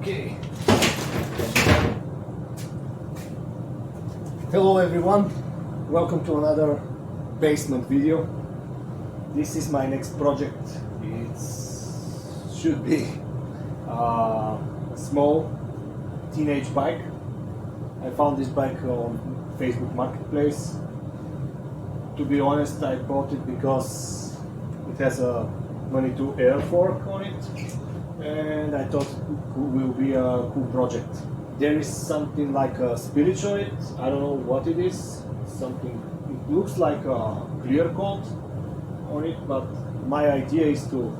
Okay. Hello everyone, welcome to another basement video. This is my next project. It should be a small teenage bike. I found this bike on Facebook Marketplace. To be honest, I bought it because it has a Manitou air fork on it, and I thought it will be a cool project. There is something like a spillage on it. I don't know what it is. Something. It looks like a clear coat on it, but my idea is to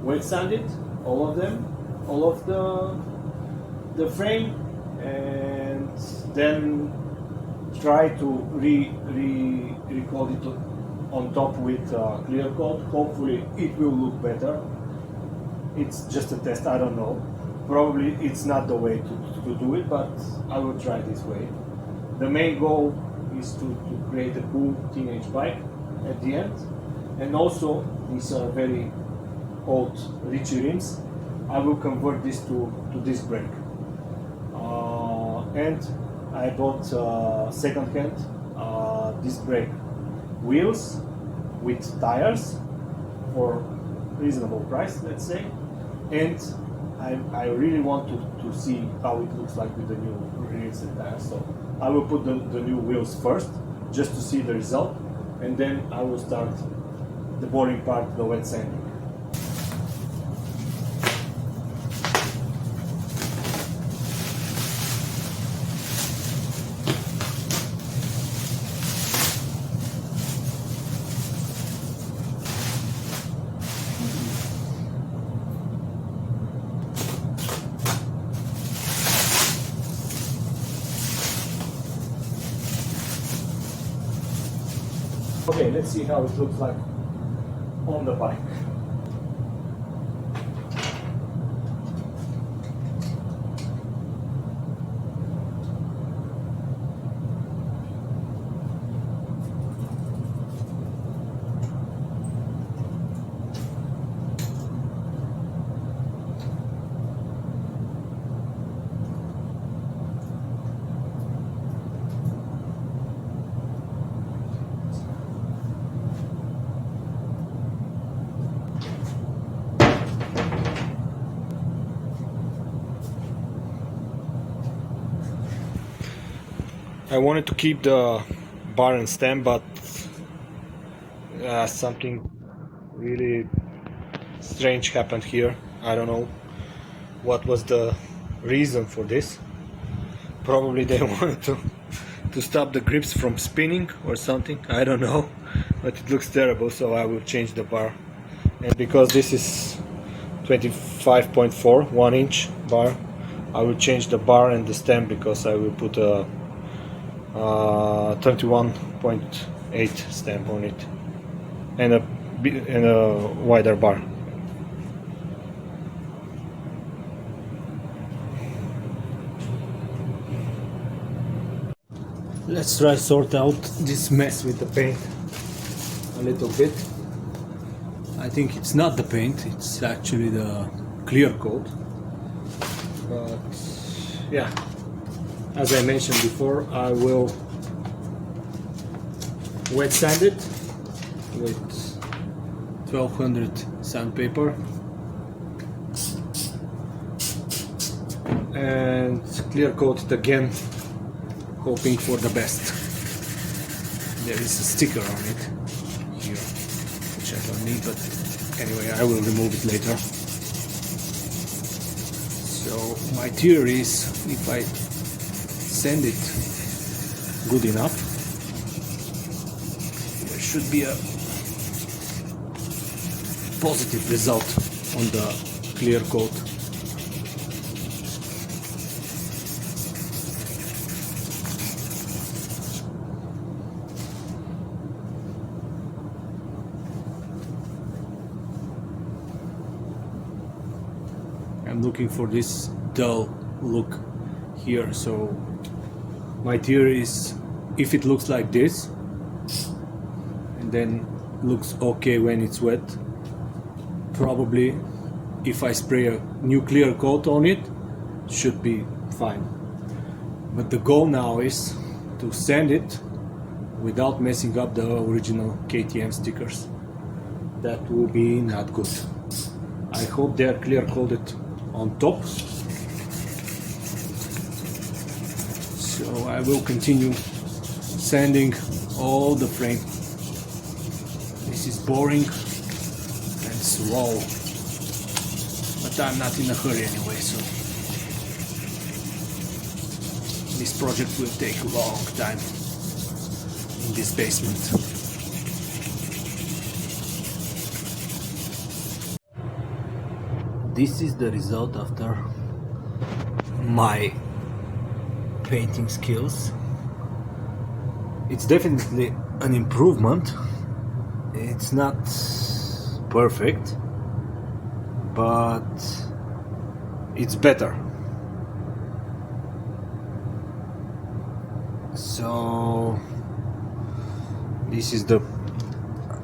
wet sand it, all of them, all of the frame, and then try to recoat it on top with clear coat. Hopefully it will look better. It's just a test, I don't know. Probably it's not the way to do it, but I will try this way. The main goal is to create a cool teenage bike at the end. And also, these are very old Ritchie rims. I will convert this to disc brake. And I bought second-hand disc brake wheels with tires for reasonable price, let's say. And I really want to see how it looks like with the new wheels and tires. So I will put the new wheels first, just to see the result, and then I will start the boring part, the wet sanding. Okay, let's see how it looks like on the bike. I wanted to keep the bar and stem, but something really strange happened here. I don't know what was the reason for this. Probably they wanted to stop the grips from spinning or something. I don't know, but it looks terrible, so I will change the bar. And because this is 25.4 1-inch bar, I will change the bar and the stem, because I will put a 31.8 stamp on it, and a wider bar. Let's try sort out this mess with the paint a little bit. I think it's not the paint, it's actually the clear coat. But yeah, as I mentioned before, I will wet sand it with 1200 sandpaper and clear coat it again, hoping for the best. There is a sticker on it here, which I don't need, but anyway, I will remove it later. So my theory is, if I sand it good enough, there should be a positive result on the clear coat. I'm looking for this dull look here, so my theory is, if it looks like this and then looks okay when it's wet, probably if I spray a new clear coat on it, should be fine. But the goal now is to sand it without messing up the original KTM stickers. That will be not good. I hope they are clear coated on top. So I will continue sanding all the frame. This is boring and slow, but I'm not in a hurry anyway, so this project will take a long time in this basement. This is the result after my painting skills. It's definitely an improvement. It's not perfect, but it's better. So this is the,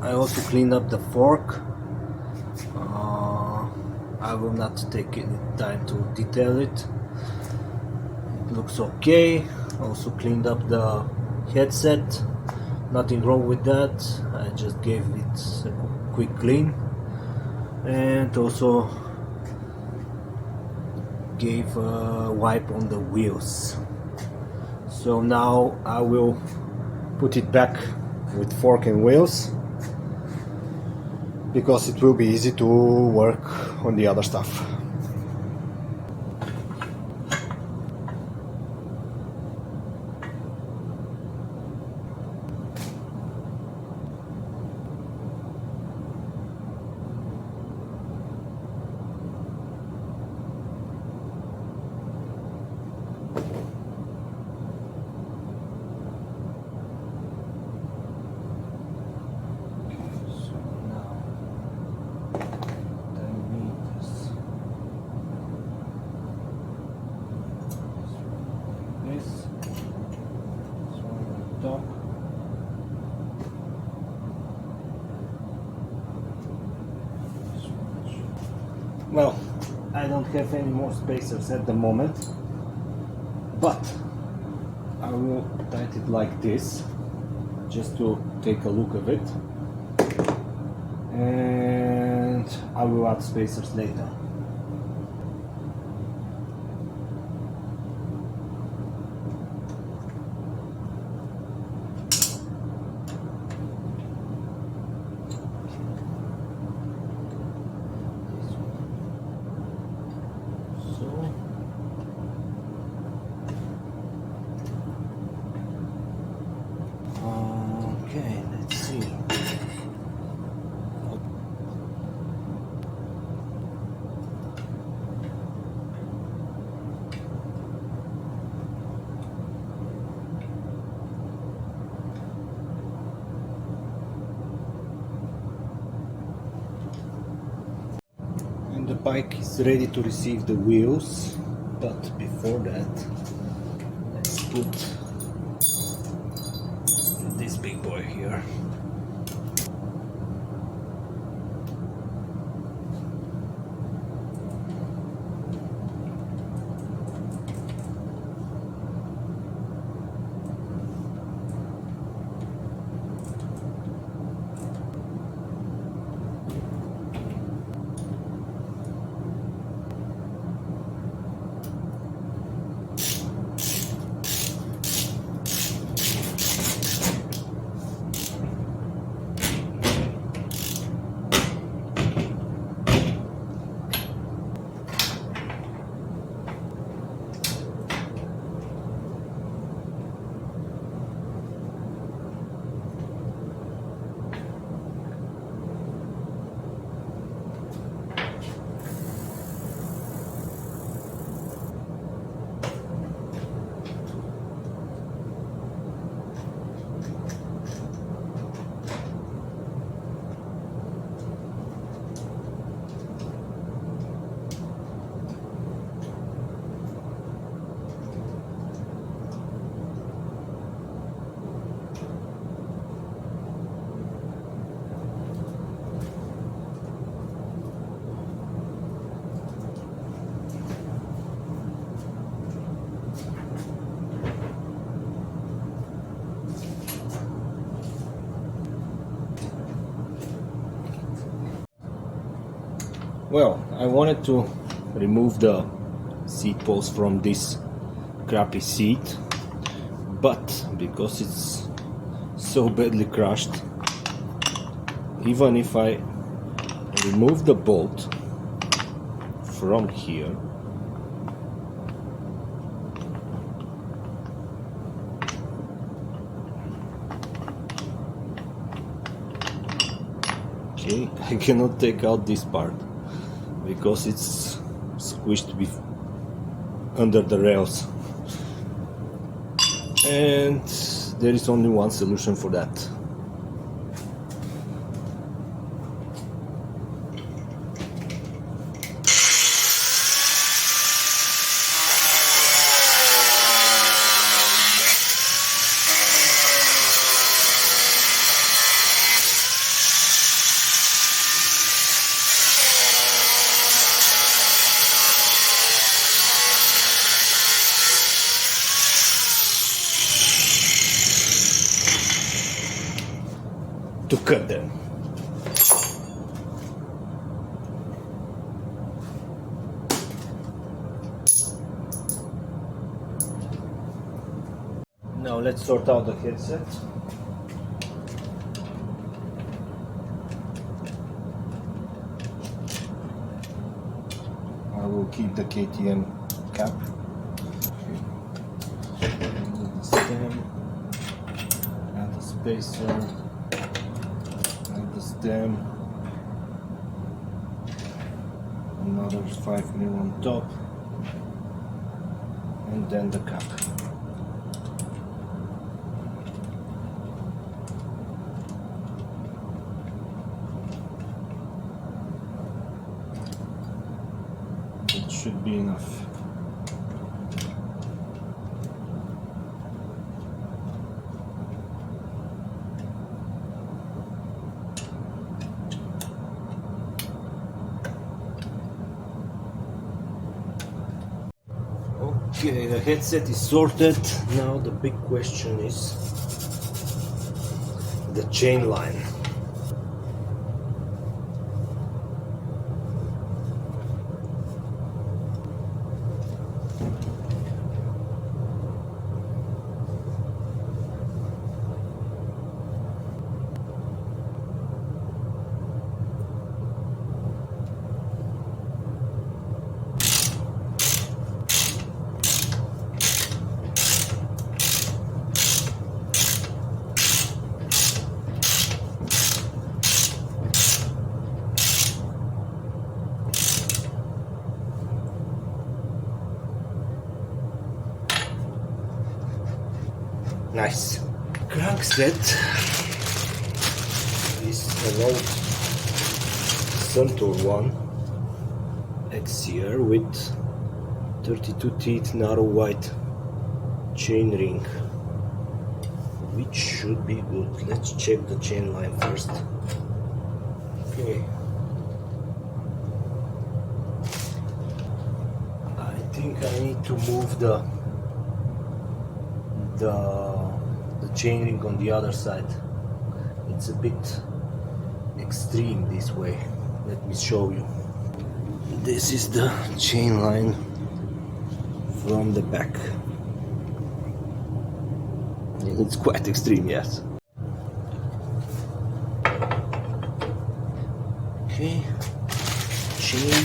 I also cleaned up the fork. I will not take any time to detail it. It looks okay. Also cleaned up the headset. Nothing wrong with that. I just gave it a quick clean, and also gave a wipe on the wheels. So now I will put it back with fork and wheels, because it will be easy to work on the other stuff. Well, I don't have any more spacers at the moment, but I will tighten it like this just to take a look of it, and I will add spacers later. Okay, let's see. And the bike is ready to receive the wheels, but before that, let's put this big boy here. Well, I wanted to remove the seat post from this crappy seat, but because it's so badly crushed, even if I remove the bolt from here, okay, I cannot take out this part because it's squished under the rails, and there is only one solution for that. To cut them. Now let's sort out the headset. I will keep the KTM cap. The stem and the spacer. The stem, another 5mm on top, and then the cap. It should be enough. Okay, the headset is sorted. Now the big question is the chain line. Nice. Crankset is an old Suntour one XCR with 32 teeth narrow white chain ring, which should be good. Let's check the chain line first. Okay. I think I need to move the chain ring on the other side. It's a bit extreme this way. Let me show you. This is the chain line from the back. It's quite extreme, yes. Okay, chain,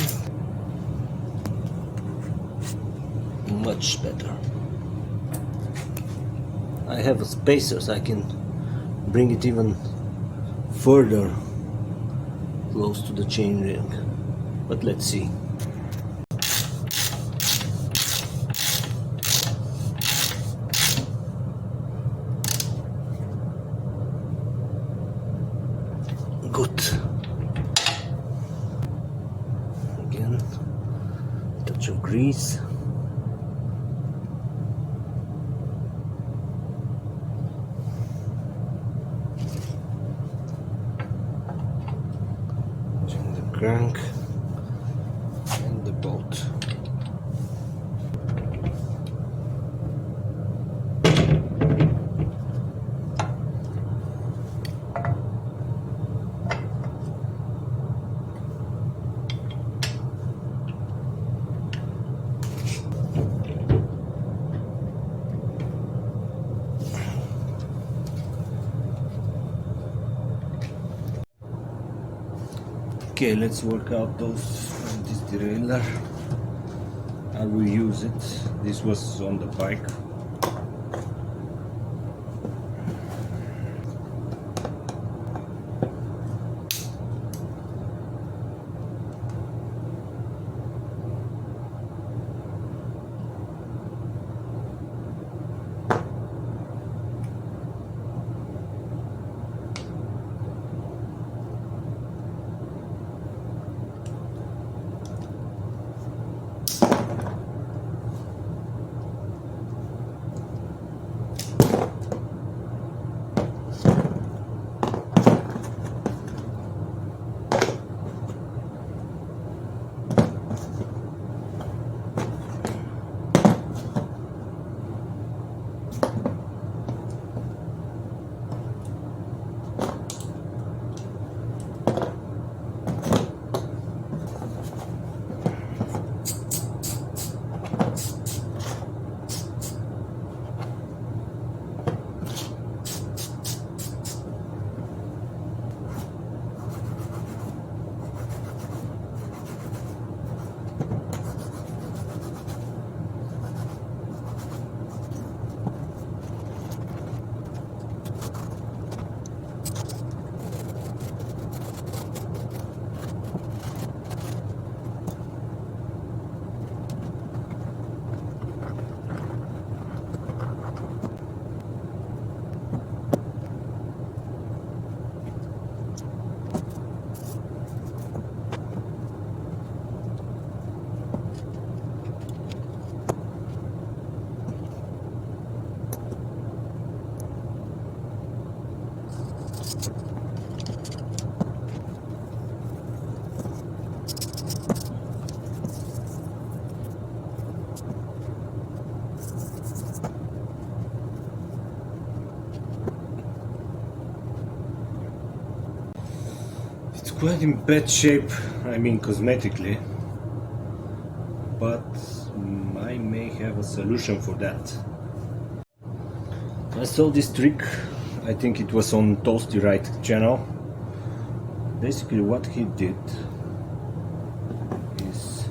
much better. I have a spacer, so I can bring it even further close to the chain ring, but let's see. Good. Again, touch of grease. Crank and the bolt. Okay, let's work out this derailleur. I will use it. This was on the bike. Quite in bad shape, I mean cosmetically, but I may have a solution for that. I saw this trick, I think it was on Toasty Right channel. Basically what he did is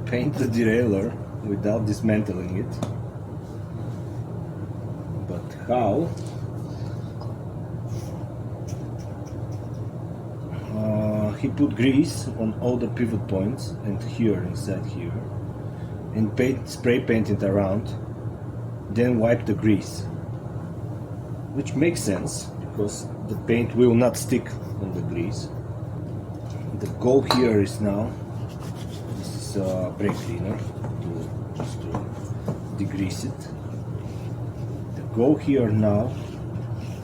paint the derailleur without dismantling it. But how? He put grease on all the pivot points and here, inside here, and spray paint it around, then wipe the grease, which makes sense because the paint will not stick on the grease. The goal here is now, this is a brake cleaner just to degrease it. The goal here now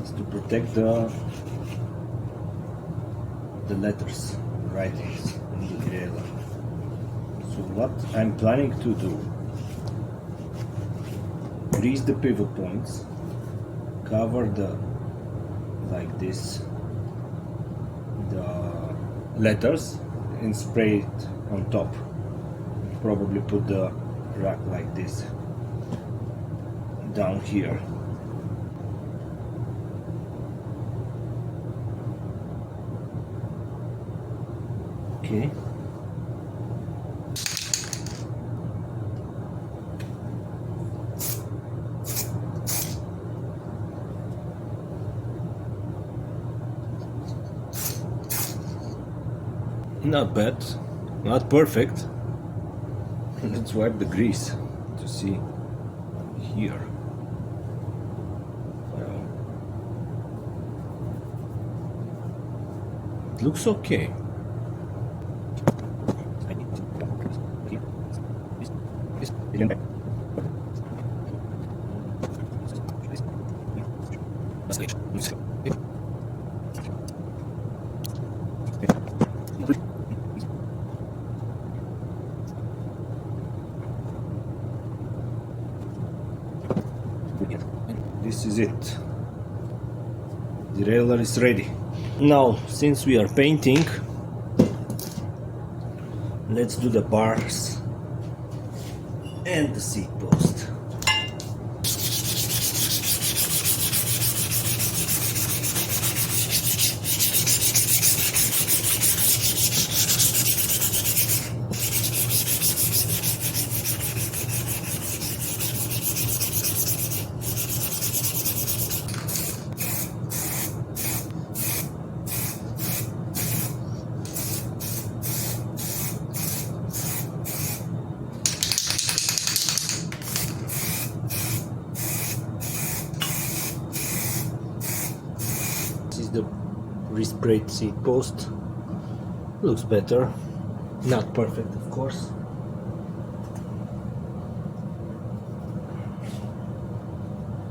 is to protect the letters, writings in the derailleur. So what I'm planning to do, grease the pivot points, cover like this the letters and spray it on top. Probably put the rack like this down here. Okay. Not bad, not perfect. Let's wipe the grease to see here. Well, it looks okay. This is it. The derailleur is ready. Now, since we are painting, let's do the bars and the seat post. resprayed seat post. Looks better. Not perfect, of course.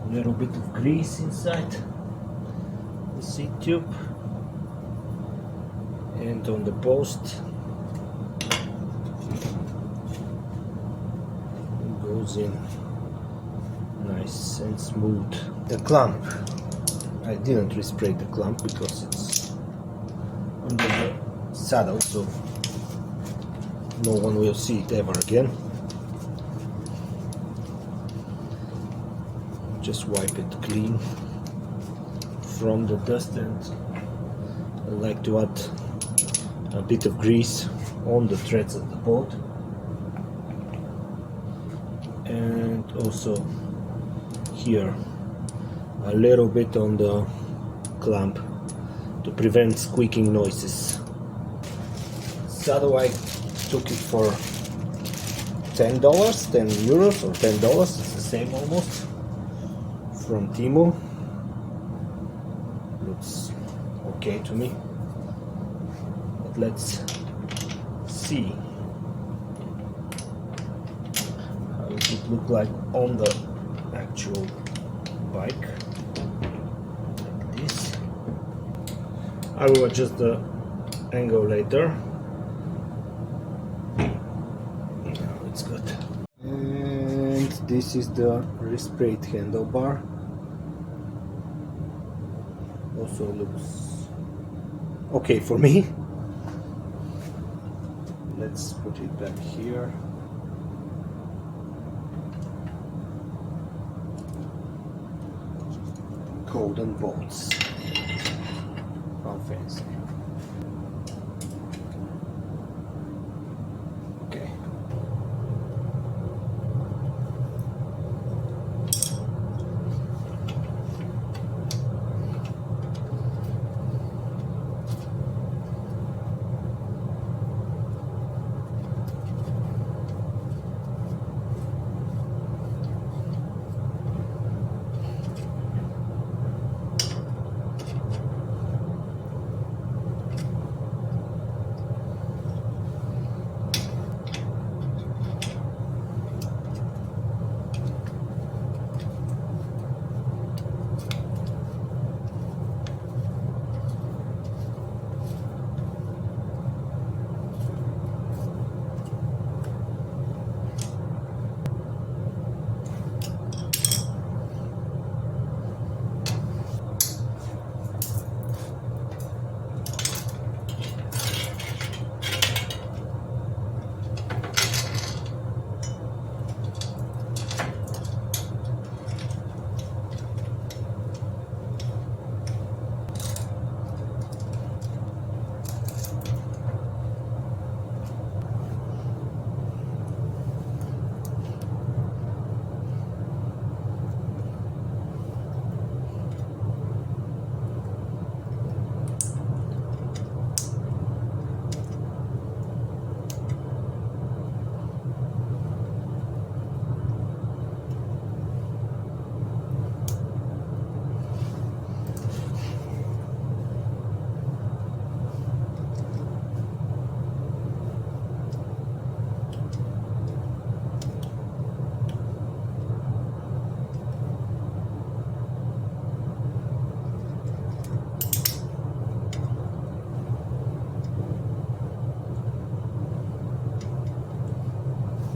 A little bit of grease inside the seat tube, and on the post it goes in nice and smooth. The clamp, I didn't respray the clamp because it's under the saddle, so no one will see it ever again. Just wipe it clean from the dust, and I like to add a bit of grease on the threads of the boat, and also here a little bit on the clamp to prevent squeaking noises. Saddle, I took it for $10, 10 euros or $10, it's the same almost, from Temu. Looks okay to me, but let's see how it would look like on the actual bike, like this. I will adjust the angle later. Now it's good. And this is the resprayed handlebar. Also looks okay for me. Let's put it back here. Golden bolts. How fancy. Okay.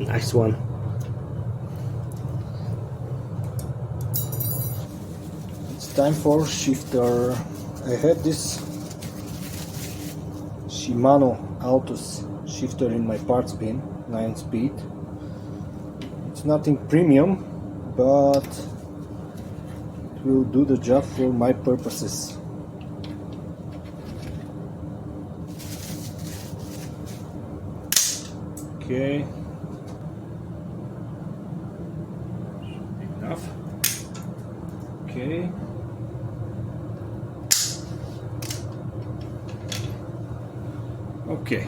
Nice one. It's time for shifter. I had this Shimano Altus shifter in my parts bin, 9-speed. It's nothing premium, but it will do the job for my purposes. Okay. Enough. Okay. Okay.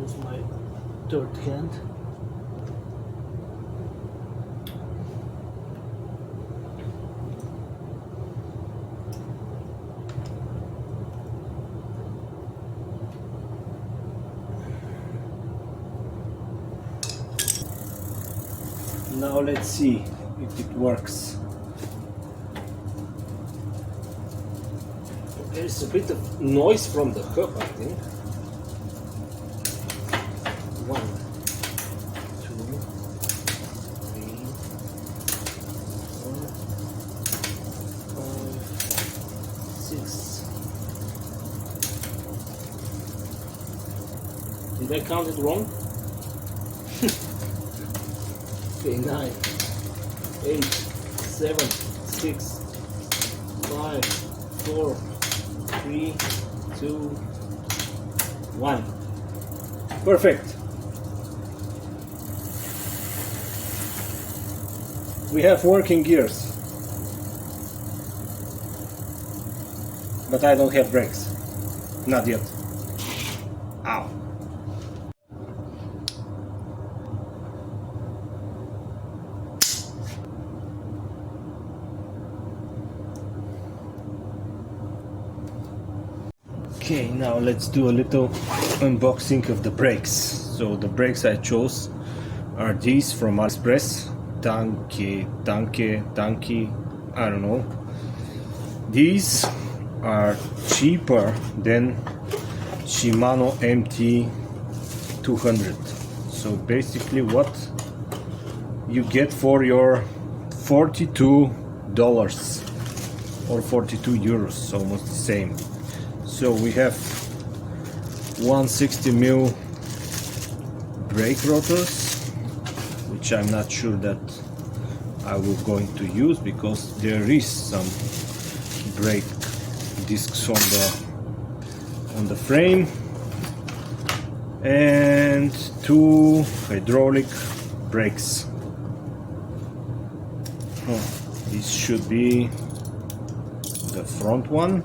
use my third hand. Now let's see if it works. There's a bit of noise from the hub, I think. 1, 2, 3, 4, 5, 6. Did I count it wrong? Okay, 9, 8, 7, 6, 5, 4, 3, 2, 1. Perfect. We have working gears, but I don't have brakes. Not yet. Ow. Okay, now let's do a little unboxing of the brakes. So the brakes I chose are these from AliExpress. TANKE, I don't know. These are cheaper than Shimano MT200. So basically what you get for your $42 or 42 euros, almost the same. So we have 160mm brake rotors, which I'm not sure that I will going to use because there is some brake discs on the frame, and 2 hydraulic brakes. This should be the front one.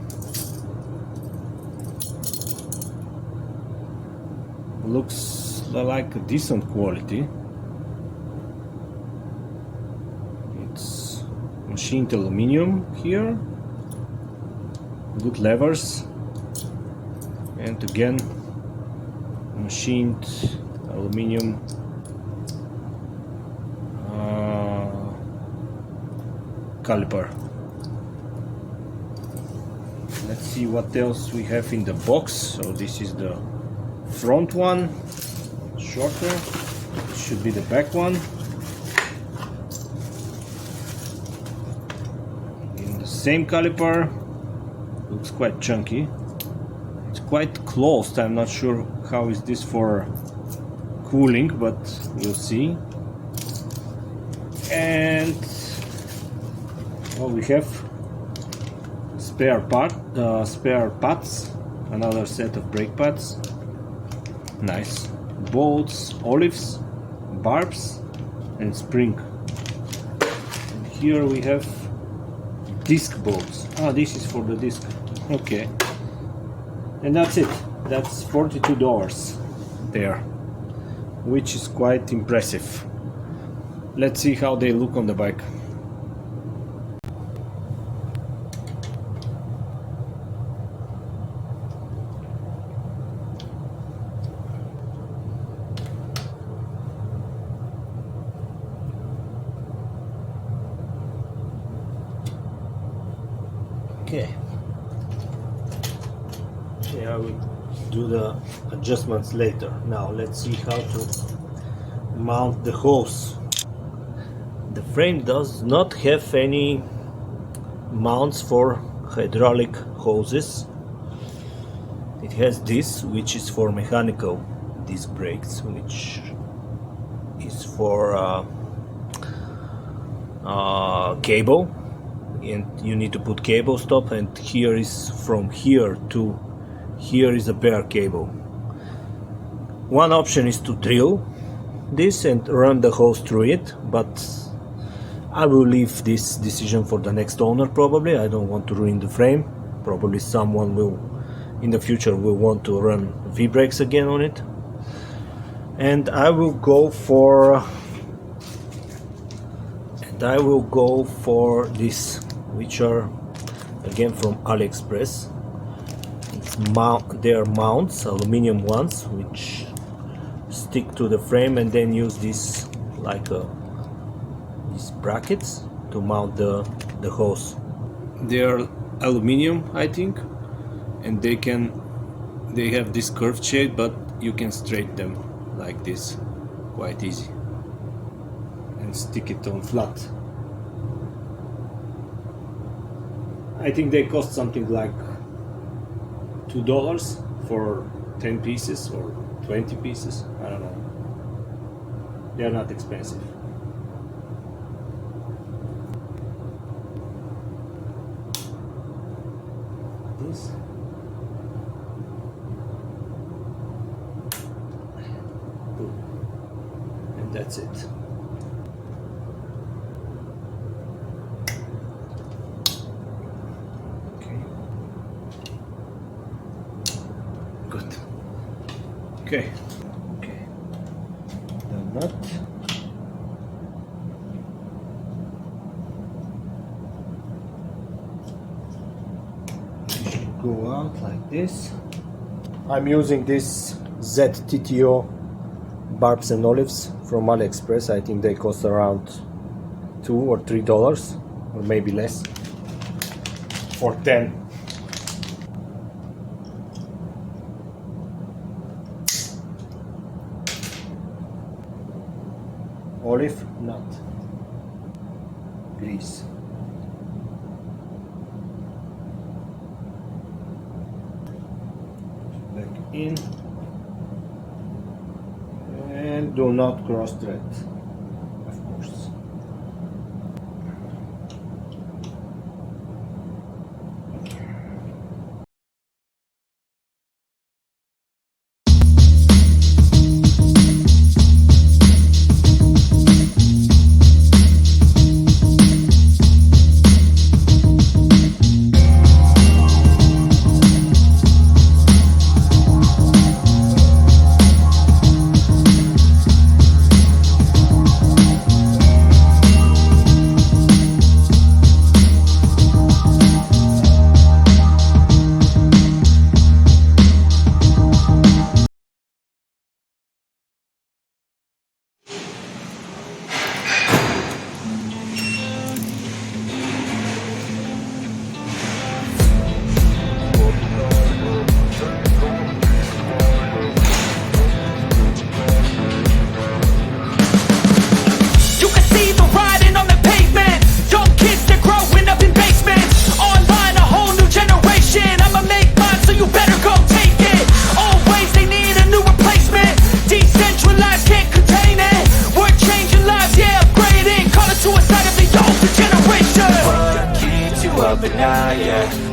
Looks like a decent quality. It's machined aluminum here, good levers, and again machined aluminum caliper. Let's see what else we have in the box. So this is the front one, shorter. This should be the back one. In the same caliper, looks quite chunky. It's quite closed. I'm not sure how is this for cooling, but we'll see. And well, we have spare pads, another set of brake pads. Nice. Bolts, olives, barbs, and spring. And here we have disc bolts. Ah, this is for the disc. Okay. And that's it. That's $42 there, which is quite impressive. Let's see how they look on the bike. Okay, I will do the adjustments later. Now let's see how to mount the hose. The frame does not have any mounts for hydraulic hoses. It has this, which is for mechanical disc brakes, which is for cable, and you need to put cable stop, and here is from here to here is a bare cable. One option is to drill this and run the hose through it, but I will leave this decision for the next owner. Probably I don't want to ruin the frame. Probably someone will in the future will want to run V-brakes again on it. And I will go for this, which are again from AliExpress. They are mounts, aluminum ones, which stick to the frame, and then use this like these brackets to mount the hose. They are aluminum, I think, and they have this curved shape, but you can straighten them like this quite easy and stick it on flat. I think they cost something like $2 for 10 pieces or 20 pieces, I don't know. They are not expensive. This. And that's it. Good. Okay. The nut. It should go out like this. I'm using this ZTTO barbs and olives from AliExpress. I think they cost around $2 or $3, or maybe less, for 10. Olive nut grease. Back in, and do not cross thread, of course.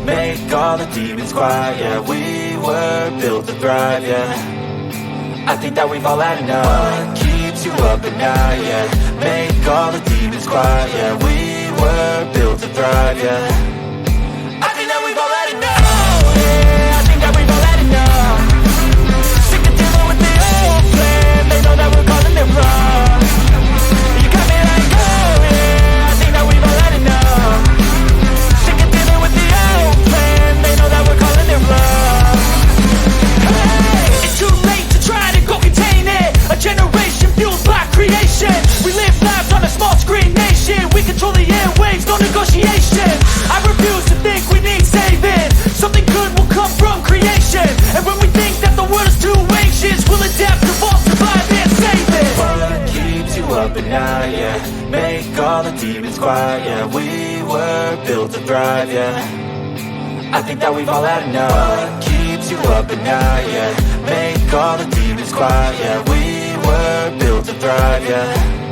Make all the demons quiet, yeah. We were built to thrive, yeah. I think that we've all had enough. What keeps you up at night, yeah. Make all the demons quiet, yeah. We were built to thrive, yeah. I think that we've all had enough. Oh, yeah, I think that we've all had enough. Sick of dealing with the old plan. They know that we're calling it wrong. You got me like, oh, yeah, I think that we've all had enough. Sick of dealing with the old plan. They know that we're calling it wrong. Hey, it's too late to try to go contain it. A generation fueled by creation. We live lives on a small screen nation. We control the airwaves, no negotiation. I refuse to think we need saving. Something good will come from creation. And when we think that the world is too anxious, we'll adapt, evolve, survive, and save it. What keeps you up at night, yeah. Make all the demons quiet, yeah. We were built to thrive, yeah. I think that we've all had enough. What keeps you up at night, yeah. Make all the demons quiet, yeah. We were built to thrive, yeah.